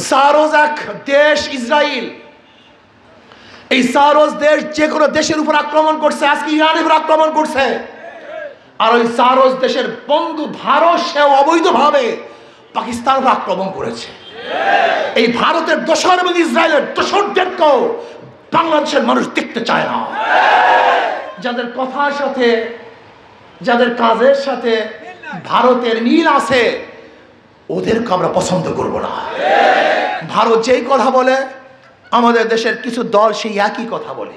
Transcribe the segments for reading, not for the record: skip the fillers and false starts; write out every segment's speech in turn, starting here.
সারোজ এক দেশ ইসরায়েল, এই সারোজ দেশ যে কোনো দেশের উপর আক্রমণ করছে, আজকে ইরানের উপর আক্রমণ করছে। আর ওই সারোজ দেশের বন্ধু ভারত সেও অবৈধভাবে পাকিস্তানের উপর আক্রমণ করেছে। এই ভারতের দোসর এবং ইসরায়েলের দোসরদেরকেও বাংলাদেশের মানুষ দেখতে চায় না। যাদের কথার সাথে যাদের কাজের সাথে ভারতের মিল আছে ওদেরকে আমরা পছন্দ করব না। ভারত যেই কথা বলে আমাদের দেশের কিছু দল সেই একই কথা বলে।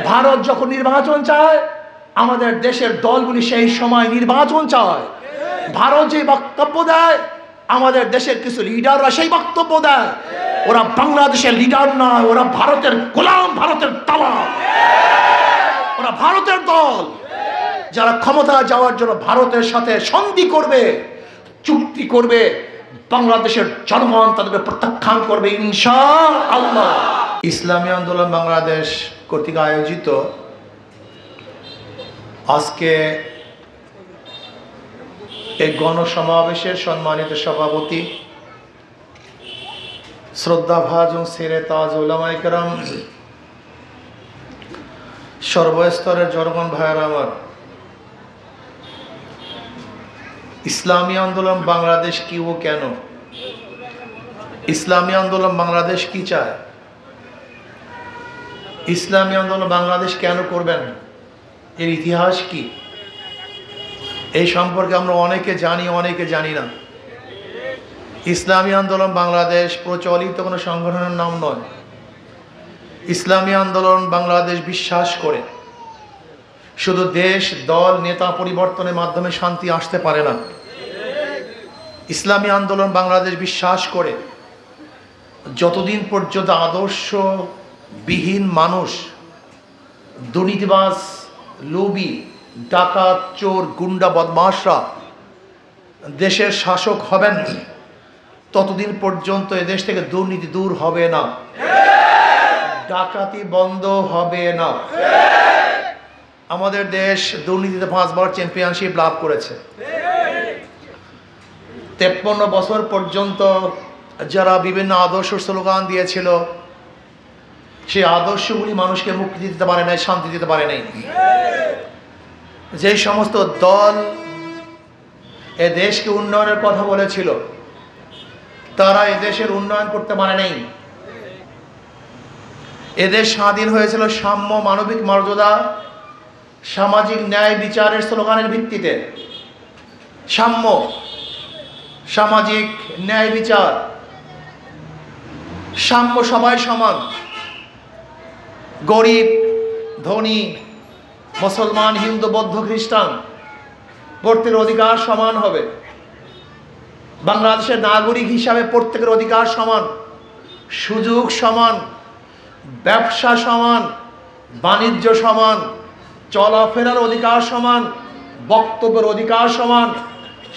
ভারত যখন নির্বাচন চায় আমাদের দেশের দলগুলি সেই সময় নির্বাচন চায়। ভারত যে বক্তব্য দেয় আমাদের দেশের কিছু লিডাররা সেই বক্তব্য দেয়। ওরা বাংলাদেশের লিডার নয়, ওরা ভারতের গোলাম, ভারতের দালাল, ওরা ভারতের দল। যারা ক্ষমতা যাওয়ার জন্য ভারতের সাথে সন্ধি করবে, চুক্তি করবে, বাংলাদেশের জনগণ তাদেরকে প্রত্যাখ্যান করবে ইনশাআল্লাহ। ইসলামী আন্দোলন বাংলাদেশ কর্তৃক আয়োজিত আজকে এই গণসমাবেশের সম্মানিত সভাপতি শ্রদ্ধাভাজন সেরে তাজ উলামায়ে কেরাম, সর্বস্তরের জনগণ ভাইয়েরা আমার, ইসলামী আন্দোলন বাংলাদেশ কি ও কেন, ইসলামী আন্দোলন বাংলাদেশ কি চায়, ইসলামী আন্দোলন বাংলাদেশ কেন করবেন, এর ইতিহাস কি, এই সম্পর্কে আমরা অনেকে জানি অনেকে জানি না। ইসলামী আন্দোলন বাংলাদেশ প্রচলিত কোনো সংগঠনের নাম নয়। ইসলামী আন্দোলন বাংলাদেশ বিশ্বাস করে শুধু দেশ দল নেতা পরিবর্তনের মাধ্যমে শান্তি আসতে পারে না। ইসলামী আন্দোলন বাংলাদেশ বিশ্বাস করে যতদিন পর্যন্ত আদর্শবিহীন মানুষ, দুর্নীতিবাজ, লোভী, ডাকাত, চোর, গুন্ডা, বদমাশরা দেশের শাসক হবেন ততদিন পর্যন্ত এদেশ থেকে দুর্নীতি দূর হবে না, ডাকাতি বন্ধ হবে না। আমাদের দেশ দুর্নীতিতে 5 বার চ্যাম্পিয়নশিপ লাভ করেছে। 53 বছর পর্যন্ত যারা বিভিন্ন আদর্শ স্লোগান দিয়েছিল সেই আদর্শগুলি মানুষকে মুক্তি দিতে পারে নাই, শান্তি দিতে পারে নাই। যে সমস্ত দল এ দেশকে উন্নয়নের কথা বলেছিল তারা এদেশের উন্নয়ন করতে পারে নাই। এদেশ স্বাধীন হয়েছিল সাম্য, মানবিক মর্যাদা, সামাজিক ন্যায় বিচারের স্লোগানের ভিত্তিতে। সাম্য, সামাজিক ন্যায় বিচার, সাম্য, সবাই সমান, গরিব ধনী, মুসলমান, হিন্দু, বৌদ্ধ, খ্রিস্টান প্রত্যেকের অধিকার সমান হবে। বাংলাদেশের নাগরিক হিসাবে প্রত্যেকের অধিকার সমান, সুযোগ সমান, ব্যবসা সমান, বাণিজ্য সমান, চলাফেরার অধিকার সমান, বক্তব্যের অধিকার সমান,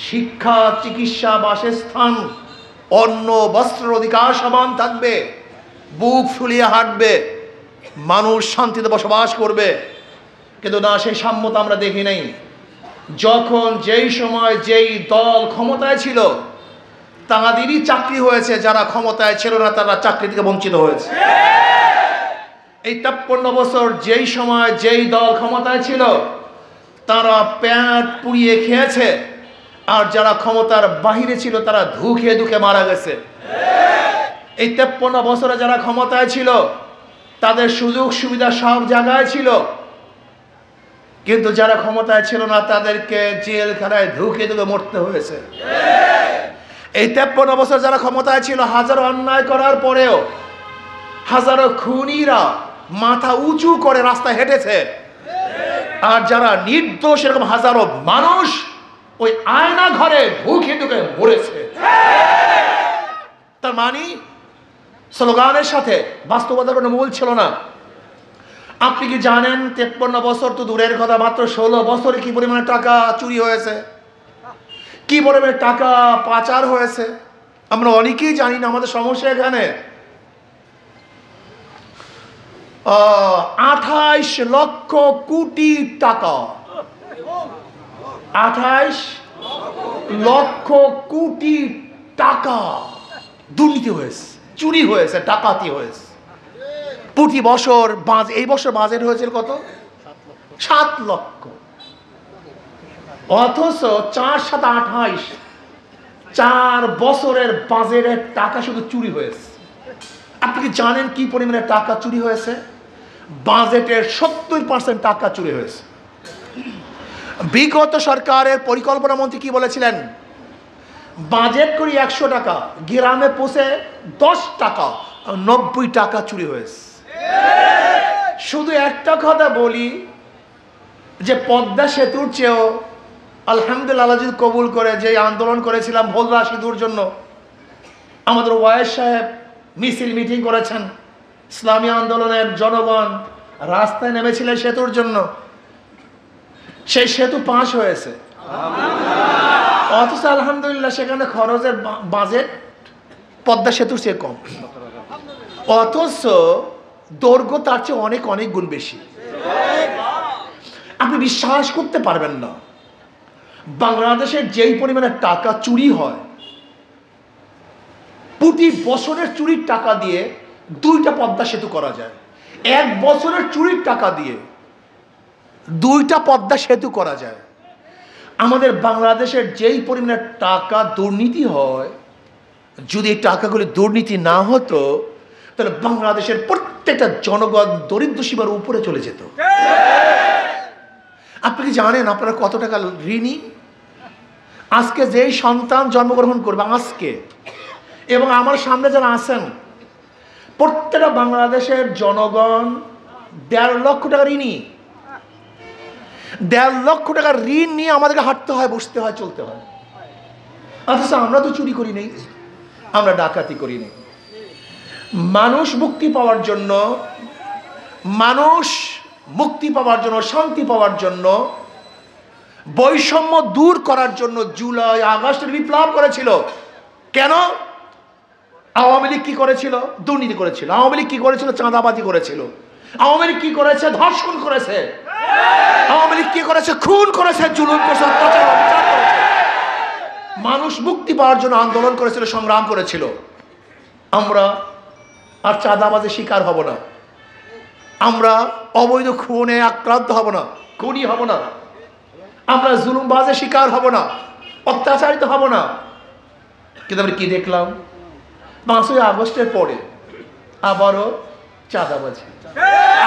শিক্ষা, চিকিৎসা, বাসস্থান, অন্ন, বস্ত্রের অধিকার সমান থাকবে। বুক ফুলিয়ে হাঁটবে, মানুষ শান্তিতে বসবাস করবে। কিন্তু না, সেই সাম্যতা আমরা দেখি নাই। যখন যেই সময় যেই দল ক্ষমতায় ছিল তাদেরই চাকরি হয়েছে, যারা ক্ষমতায় ছিল না তারা চাকরি থেকে বঞ্চিত হয়েছে। এই 53 বছর যেই সময় যেই দল ক্ষমতায় ছিল তারা পেট পুড়িয়ে খেয়েছে, আর যারা ক্ষমতার বাহিরে ছিল তারা ধুকে ধুকে মারা গেছে। এই 53 বছরে যারা ক্ষমতায় ছিল তাদের সুযোগ সুবিধা সব জায়গায় ছিল, কিন্তু যারা ক্ষমতায় ছিল না তাদেরকে জেলখানায় ধুকে ধুকে মরতে হয়েছে। এই 53 বছর যারা ক্ষমতায় ছিল হাজারো অন্যায় করার পরেও হাজারো খুনিরা মাথা উঁচু করে রাস্তায় হেঁটেছে, আর যারা নির্দোষ এরকম হাজারো মানুষ ওই আয়না ঘরে ধুকে ধুকে মরেছে। তার মানে স্লোগানের সাথে বাস্তবতার কোনো মূল ছিল না। আপনি কি জানেন 53 বছর তো দূরের কথা, মাত্র 16 বছরে কি পরিমাণে টাকা চুরি হয়েছে, কি পরিমাণে টাকা পাচার হয়েছে আমরা অনেকেই জানি না। আমাদের সমস্যা এখানে 28 লক্ষ কোটি টাকা, 28 লক্ষ কোটি টাকা দুর্নীতি হয়েছে, চুরি হয়েছে, ডাকাতি হয়েছে। প্রতি বছর এই বছর বাজেট হয়েছে কত? 7 লক্ষ। অথচ 4 7 28 4 বছরের বাজেটের টাকা শুধু চুরি হয়েছে। আপনি কি জানেন কি পরিমাণে টাকা চুরি হয়েছে? বাজেটের 70% টাকা চুরি হয়েছে। বিগত সরকারের পরিকল্পনা মন্ত্রী কি বলেছিলেন? বাজেট করি 100 টাকা, গ্রামে পৌঁছে 10 টাকা, 90 টাকা চুরি হয়েছে। শুধু একটা কথা বলি যে পদ্মা সেতুর চেয়েও আলহামদুলিল্লাহ যদি কবুল করে, যে আন্দোলন করেছিলাম ভোলরা সেতুর জন্য, আমাদের ওয়াইস সাহেব মিছিল মিটিং করেছেন, ইসলামী আন্দোলনের জনগণ রাস্তায় নেমেছিলেন সেতুর জন্য, সেই সেতু পাস হয়েছে। অথচ আলহামদুলিল্লাহ সেখানে খরচের বাজেট পদ্মা সেতুর চেয়ে কম, অথচ দৈর্ঘ্য তার চেয়ে অনেক অনেক গুণ বেশি। আপনি বিশ্বাস করতে পারবেন না, বাংলাদেশের যেই পরিমাণে টাকা চুরি হয়, প্রতি বছরের চুরির টাকা দিয়ে 2টা পদ্মা সেতু করা যায়। 1 বছরের চুরির টাকা দিয়ে 2টা পদ্মা সেতু করা যায়। আমাদের বাংলাদেশের যেই পরিমাণে টাকা দুর্নীতি হয়, যদি এই টাকাগুলি দুর্নীতি না হতো তাহলে বাংলাদেশের প্রত্যেকটা জনগণ দরিদ্র সীমার উপরে চলে যেত। আপনি কি জানেন আপনারা কত টাকা ঋণী? আজকে যেই সন্তান জন্মগ্রহণ করবে আজকে, এবং আমার সামনে যারা আছেন, প্রত্যেকটা বাংলাদেশের জনগণ 1.5 লক্ষ টাকা ঋণী। 1.5 লক্ষ টাকার ঋণ নিয়ে আমাদেরকে হাঁটতে হয়, বসতে হয়, চলতে হয়। অথচ আমরা তো চুরি করি নেই, আমরা ডাকাতি করি নেই। মানুষ মুক্তি পাওয়ার জন্য, শান্তি পাওয়ার জন্য, বৈষম্য দূর করার জন্য জুলাই আগস্টের বিপ্লব করেছিল। কেন? আওয়ামী লীগ কি করেছিল? দুর্নীতি করেছিল। আওয়ামী লীগ কি করেছিল? চাঁদাবাজি করেছিল। আওয়ামী লীগ কি করেছে? ধর্ষণ করেছে। আওয়ামী লীগ কি করেছে? খুন করেছে, জুলুম করেছে, অত্যাচার করেছে। মানুষ মুক্তি পাওয়ার জন্য আন্দোলন করেছিল, সংগ্রাম করেছিল। আমরা আর চাঁদাবাজের শিকার হব না, আমরা অবৈধ খুনে আক্রান্ত হব না, খুনি হব না, আমরা জুলুমবাজের শিকার হব না, অত্যাচারিত হব না। কিন্তু আমরা কি দেখলাম? 5ই আগস্টের পরে আবারও চাঁদাবাজি,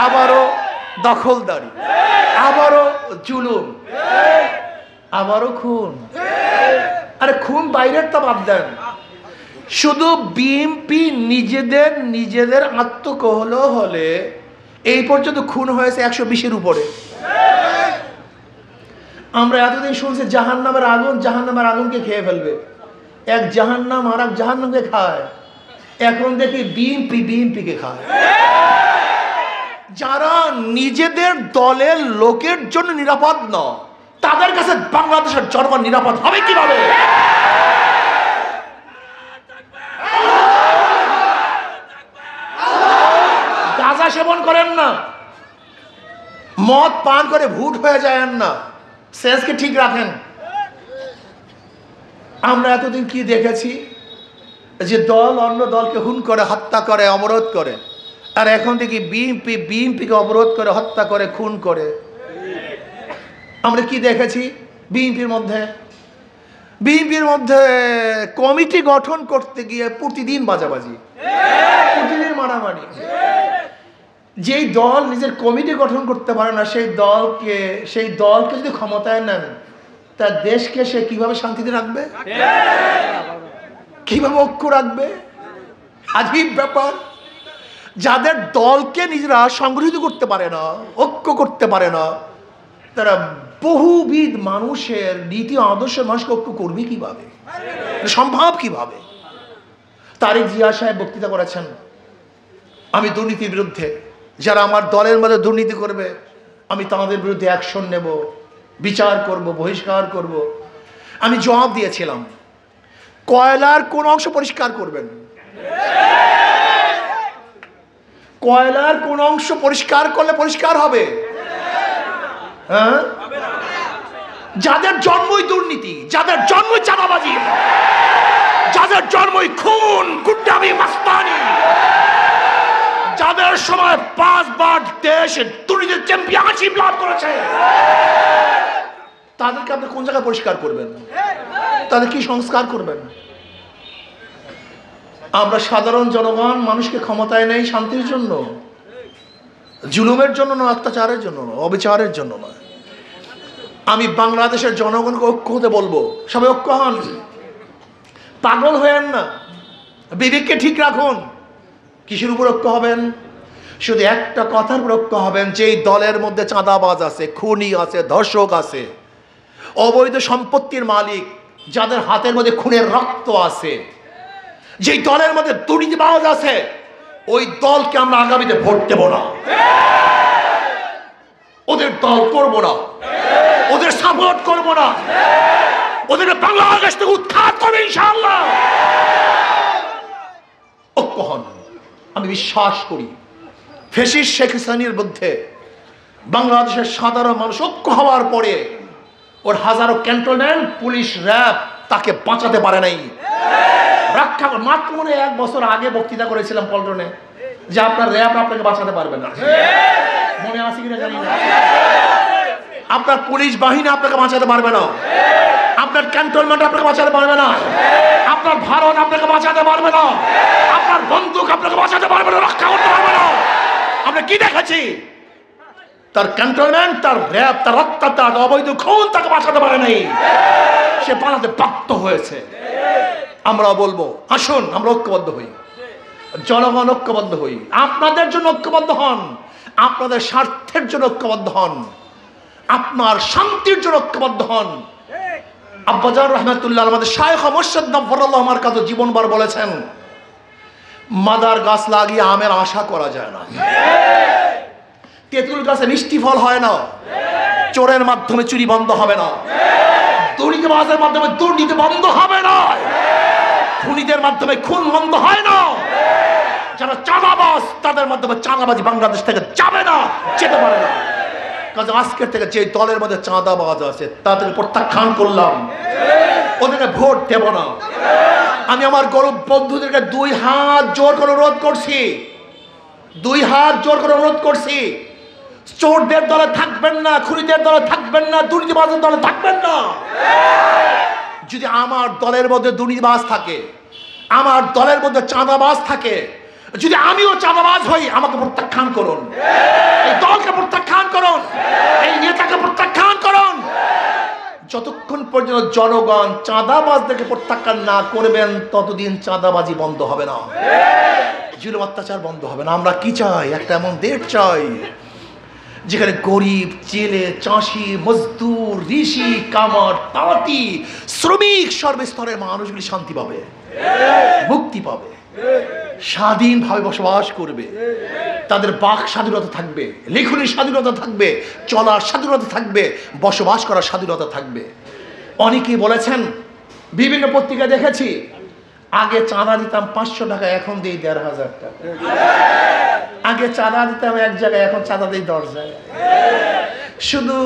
আবারও দখলদারি, আবারও জুলুম, আবারও খুন। আরে খুন বাইরের তা বাদ দেন, শুধু বিএনপি নিজেদের আত্মকহল হলে এই পর্যন্ত খুন হয়েছে 120-এর উপরে। আমরা এতদিন শুনছি জাহান্নামের আগুনকে খেয়ে ফেলবে, এক জাহান্নাম আর এক জাহান্নামকে খায়। এখন দেখি বিএনপিকে খায়। যারা নিজেদের দলের লোকের জন্য নিরাপদ নয়, তাদের কাছে বাংলাদেশের জনগণ নিরাপদ হবে কিভাবে? গাঁজা সেবন করেন না, মদ পান করে ভূত হয়ে যায়েন না, সেন্সকে ঠিক রাখেন। আমরা এতদিন কি দেখেছি? যে দল অন্য দলকে খুন করে, হত্যা করে, অবরোধ করে। আর এখন দেখি বিএনপিকে অবরোধ করে, হত্যা করে, খুন করে। আমরা কি দেখেছি? বিএনপির মধ্যে কমিটি গঠন করতে গিয়ে প্রতিদিন বাজাবাজি, প্রতিদিন মারামারি। যেই দল নিজের কমিটি গঠন করতে পারে না, সেই দলকে যদি ক্ষমতায় নেন, তার দেশকে সে কিভাবে শান্তিতে রাখবে? কিভাবে ঐক্য রাখবে? আজীব ব্যাপার। যাদের দলকে নিজেরা সংগঠিত করতে পারে না, ঐক্য করতে পারে না, তারা বহুবিধ মানুষের নীতি আদর্শের মানুষকে ঐক্য করবে কিভাবে? সম্ভব কিভাবে? তারেক জিয়া সাহেব বক্তৃতা করেছেন, আমি দুর্নীতির বিরুদ্ধে, যারা আমার দলের মধ্যে দুর্নীতি করবে আমি তাদের বিরুদ্ধে অ্যাকশন নেব, বিচার করব, বহিষ্কার করব। আমি জবাব দিয়েছিলাম, কয়লার কোন অংশ পরিষ্কার করবেন? কয়লার কোন অংশ পরিষ্কার করলে পরিষ্কার হবে? হ্যাঁ, যাদের জন্মই দুর্নীতি, যাদের জন্মই চাঁদাবাজি, যাদের জন্মই খুন, গুন্ডামি, মাস্তানি, যাদের সময় 5 বার দেশ দুর্নীতির চ্যাম্পিয়নশিপ লাভ করেছে, তাদেরকে আপনি কোন জায়গায় পরিষ্কার করবেন? তাদের কি সংস্কার করবেন? আমরা সাধারণ জনগণ মানুষকে ক্ষমতায় নেই শান্তির জন্য, জুলুমের জন্য না, অত্যাচারের জন্য না, অবিচারের জন্য না। আমি বাংলাদেশের জনগণকে ঐক্য হতে বলবো। সবাই ঐক্য হন, পাগল হয়েন না, বিবেককে ঠিক রাখুন। কিসের উপর ঐক্য হবেন? শুধু একটা কথার উপর ঐক্য হবেন, যেই দলের মধ্যে চাঁদাবাজ আছে, খুনি আছে, ধর্ষক আছে, অবৈধ সম্পত্তির মালিক, যাদের হাতের মধ্যে খুনের রক্ত আছে, যেই দলের মধ্যে দুর্নীতিবাজ আছে, ওই দলকে আমরা আগামীতে ভোট দেব না, ওদের দল করব না, ওদের সাপোর্ট করব না, ওদেরকে বাংলাদেশ থেকে উৎখাত করবে ইনশাআল্লাহ। ঐক্য হন। আমি বিশ্বাস করি ফ্যাসিস্ট শেখ হাসিনার বিরুদ্ধে বাংলাদেশের সাধারণ মানুষ ঐক্য হওয়ার পরে ওর হাজারো ক্যান্টনমেন্ট পুলিশ, র্যাব তাকে বাঁচাতে পারে নাই। রক্ষা মাত্র মনে 1 বছর আগে বক্তৃতা করেছিলাম পল্টনে যে আপনার র্যাব আপনাকে বাঁচাতে পারবে না। মনে আছে কিনা জানি না। আপনার পুলিশ বাহিনী আপনাকে বাঁচাতে পারবে না, আপনার ক্যান্টনমেন্ট আপনাকে বাঁচাতে পারবে না, আপনার ভারত আপনাকে বাঁচাতে পারবে না, আপনার বন্দুক আপনাকে বাঁচাতে পারবে না, রক্ষা করতে পারবে না। আমরা কি দেখেছি? তার ক্যান্টনমেন্ট, তার র্যাব, তার অত্যাচার, অবৈধ খুন তাকে বাঁচাতে পারে নাই, সে পালাতে বাধ্য হয়েছে। আমরা বলবো আসুন আমরা ঐক্যবদ্ধ হই, জনগণ ঐক্যবদ্ধ হই, আপনাদের জন্য ঐক্যবদ্ধ হন, আপনাদের স্বার্থের জন্য ঐক্যবদ্ধ হন, আপনার শান্তির জন্য ঐক্যবদ্ধ হন। আব্বাজান রহমাতুল্লাহ আমাদের শায়খ মুর্শিদ নওয়ারুল্লাহ আমার কাছে জীবনভর বলেছেন, মাদার গাছ লাগিয়ে আমের আশা করা যায় না, তেঁতুল গাছে মিষ্টি ফল হয় না, চোরের মাধ্যমে চুরি বন্ধ হবে না, দুর্নীতিবাজের মাধ্যমে দুর্নীতি বন্ধ হবে না, খুনিদের মাধ্যমে খুন বন্ধ হয় না, যারা চাঁদাবাজ তাদের মাধ্যমে চাঁদাবাজি বাংলাদেশ থেকে যাবে না, যেতে পারে না। কাজে আজকের থেকে যে দলের মধ্যে চাঁদাবাজ আছে তাদের প্রত্যাখ্যান করলাম, ওদেরকে ভোট দেব না। আমি আমার গরিব বন্ধুদেরকে 2 হাত জোর করে অনুরোধ করছি, 2 হাত জোর করে অনুরোধ করছি, চোরদের দলে থাকবেন না, খুনিদের দলে থাকবেন না, দুর্নীতিবাজের দলে থাকবেন না। যদি আমার দলের মধ্যে দুর্নীতিবাজ থাকে, আমার দলের মধ্যে চাঁদাবাজ থাকে, যদি আমিও চাঁদাবাজ হই, আমাকে প্রত্যাখ্যান করুন, এই দলকে প্রত্যাখ্যান করুন, এই নেতাকে প্রত্যাখ্যান করুন। যতক্ষণ পর্যন্ত জনগণ চাঁদাবাজদেরকে প্রত্যাখ্যান না করবেন ততদিন চাঁদাবাজি বন্ধ হবে না, জুলুম অত্যাচার বন্ধ হবে না। আমরা কি চাই? একটা এমন দেশ চাই যেখানে গরিব, জেলে, চাষি, মজদুর, ঋষি, কামার, তাঁতি, শ্রমিক, সর্বস্তরের মানুষগুলি শান্তি পাবে, মুক্তি পাবে, স্বাধীনভাবে বসবাস করবে, তাদের বাক স্বাধীনতা থাকবে, লেখনের স্বাধীনতা থাকবে, চলার স্বাধীনতা থাকবে, বসবাস করার স্বাধীনতা থাকবে। অনেকেই বলেছেন, বিভিন্ন পত্রিকা দেখেছি, আগে চাঁদা দিতাম 500 টাকা, এখন দিই 1500 টাকা। আগে চাঁদা দিতাম 1 জায়গায়, এখন চাঁদা দিই 10 জায়গায়। শুধু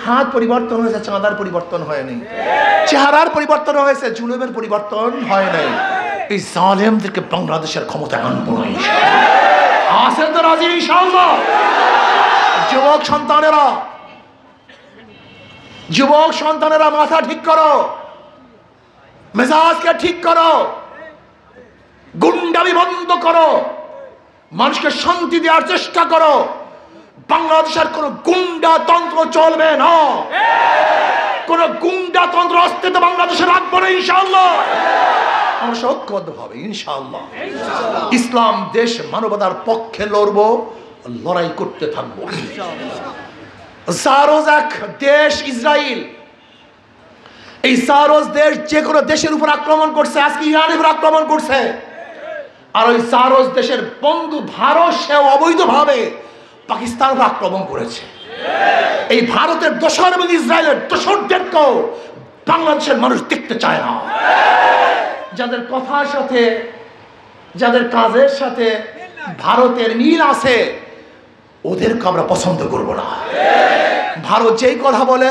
হাত পরিবর্তন হয়েছে, চাঁদার পরিবর্তন হয়নি, চেহারার পরিবর্তন হয়েছে, জুলুমের পরিবর্তন হয় নাই। এই জালেমদেরকে বাংলাদেশের ক্ষমতায় আনবো না। আছেন তো রাজি ইনশাআল্লাহ? যুবক সন্তানেরা মাথা ঠিক করো, মেজাজকে ঠিক করো, গুন্ডামি বন্ধ করো, মানুষকে শান্তি দেওয়ার চেষ্টা করো। বাংলাদেশের কোন গুন্ডাতন্ত্র চলবে না, কোন গুন্ডাতন্ত্র অস্তিত্ব বাংলাদেশে রাখবো না ইনশাআল্লাহ। আমরা ঐক্যবদ্ধভাবে ইনশাআল্লাহ ইসলাম দেশ, মানবতার পক্ষে লড়বো, লড়াই করতে থাকবো। সারোজ এক দেশ ইসরায়েল, এই সারোজ দেশ যে কোনো দেশের উপর আক্রমণ করছে, আজকে ইরানের উপর আক্রমণ করছে। আর ওই সারোজ দেশের বন্ধু ভারত, সেও অবৈধভাবে পাকিস্তানের উপর আক্রমণ করেছে। এই ভারতের দোসর এবং ইসরায়েলের দোসরদেরকেও বাংলাদেশের মানুষ দেখতে চায় না। যাদের কথার সাথে, যাদের কাজের সাথে ভারতের মিল আছে, ওদেরকে আমরা পছন্দ করব না। ভারত যেই কথা বলে,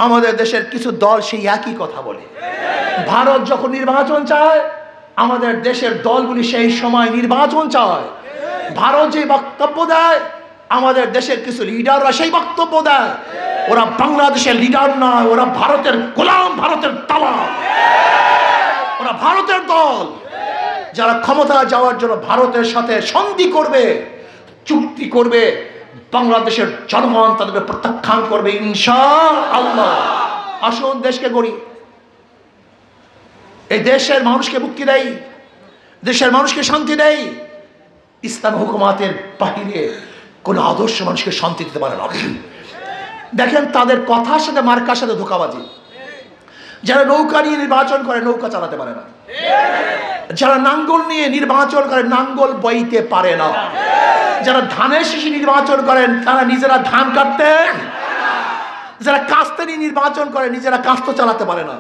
আমাদের দেশের কিছু দল সেই একই কথা বলে। ভারত যখন নির্বাচন চায়, আমাদের দেশের দলগুলি সেই সময় নির্বাচন চায়। ভারত যে বক্তব্য দেয়, আমাদের দেশের কিছু লিডাররা সেই বক্তব্য দেয়। ওরা বাংলাদেশের লিডার নয়, ওরা ভারতের গোলাম, ভারতের দালাল, ওরা ভারতের দল, যারা ক্ষমতায় যাওয়ার জন্য ভারতের সাথে সন্ধি করবে, চুক্তি করবে। বাংলাদেশের জনগণ তাদেরকে প্রত্যাখ্যান করবে ইনশাআল্লাহ। আসুন দেশকে গড়ি, এই দেশের মানুষকে মুক্তি দেয়, দেশের মানুষকে শান্তি দেয়। ইসলাম হুকুমাতের বাহিরে কোন আদর্শ মানুষকে শান্তি দিতে পারে না। দেখেন তাদের কথার সাথে মার্কার সাথে ধোঁকাবাজি। যারা নৌকা নিয়ে নির্বাচন করে নৌকা চালাতে পারে না, যারা নাঙ্গল নিয়ে নির্বাচন করে নাঙ্গল বইতে পারে না, যারা ধানের শীষে নির্বাচন করেন তারা নিজেরা ধান কাটতে, যারা কাস্তে নিয়ে নির্বাচন করে নিজেরা কাস্ত চালাতে পারে না,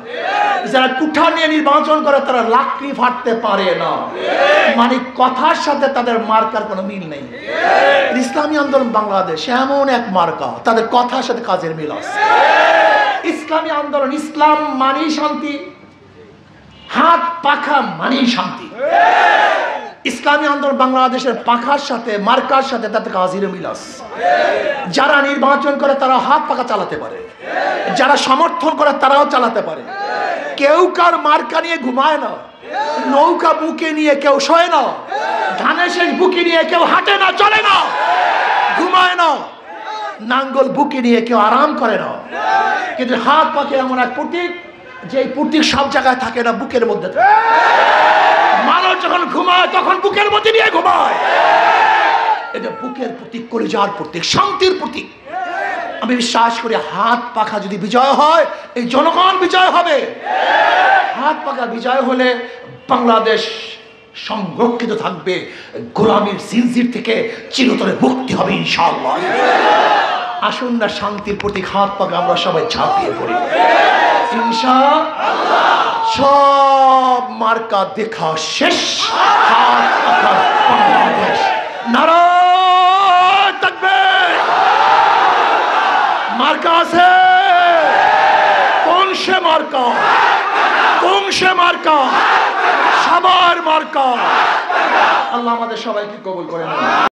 যারা কুঠা নিয়ে নির্বাচন করে তারা লাকড়ি ফাটতে পারে না। মানে কথার সাথে তাদের মার্কার কোনো মিল নেই। ইসলামী আন্দোলন বাংলাদেশ এমন এক মার্কা, তাদের কথার সাথে কাজের মিল আছে। ইসলামী আন্দোলন, ইসলাম মানেই শান্তি, হাত পাখা মানেই শান্তি। ইসলামী আন্দোলন বাংলাদেশের পাখার সাথে মার্কার সাথে তাদের কাজের মিল আছে। যারা নির্বাচন করে তারা হাত পাখা চালাতে পারে, যারা সমর্থন করে তারাও চালাতে পারে। কেউ কার মার্কা নিয়ে ঘুমায় না, নৌকা বুকে নিয়ে কেউ শোয় না, ধানের শেষ বুকে নিয়ে কেউ হাঁটে না, চলে না, ঘুমায় না, নাঙ্গল বুকে নিয়ে কেউ আরাম করে না। কিন্তু হাত পাখে এমন এক প্রতীক, যে প্রতীক সব জায়গায় থাকে না, বুকের মধ্যে থাকে। মানুষ যখন ঘুমায় তখন বুকের মধ্যে নিয়ে ঘুমায়। এটা বুকের প্রতীক, কলিজার প্রতীক, শান্তির প্রতীক। আমি বিশ্বাস করি হাত পাখা যদি বিজয় হয়, এই জনগণ বিজয় হবে। হাত পাখা বিজয় হলে বাংলাদেশ সংরক্ষিত থাকবে, গোলামীর জিনজির থেকে চিরতরে মুক্তি হবে ইনশাআল্লাহ। আসুন না শান্তির প্রতীক হাত পাখা আমরা সবাই ঝাঁপিয়ে পড়ি ইনশাআল্লাহ। সব মার্কা দেখা শেষ, হাত পাখা বাংলাদেশ। নারায়ে তাকবীর। মার্কা আছে, কোন সে মার্কা, কোন সে মার্কা, সবার মার্কা। আল্লাহ আমাদের সবাইকে কবুল করে নেন।